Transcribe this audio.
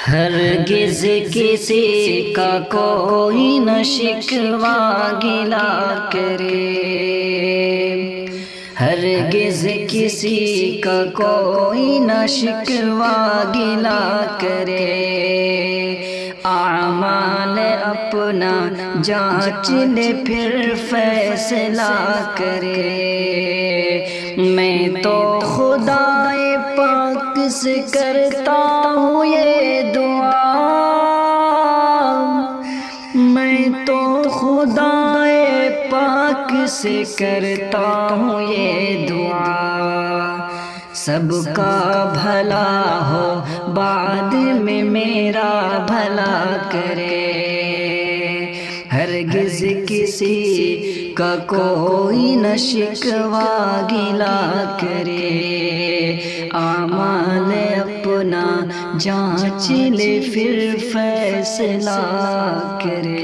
ہرگز کسی کا کوئی نہ شکوہ گلا کرے، ہرگز کسی کا کوئی نہ شکوہ گلا کرے، اعمال اپنا جانچ لے پھر فیصلہ کرے۔ میں تو خدائے پاک سے کرتا ہوں یہ دعا، میں تو خدائے پاک سے کرتا ہوں یہ دعا، سب کا بھلا ہو بعد میں میرا بھلا کرے، ہرگز کسی کا کوئی نہ شکوہ گلا کرے، اعمال اپنا جانچ لے پھر فیصلہ کرے۔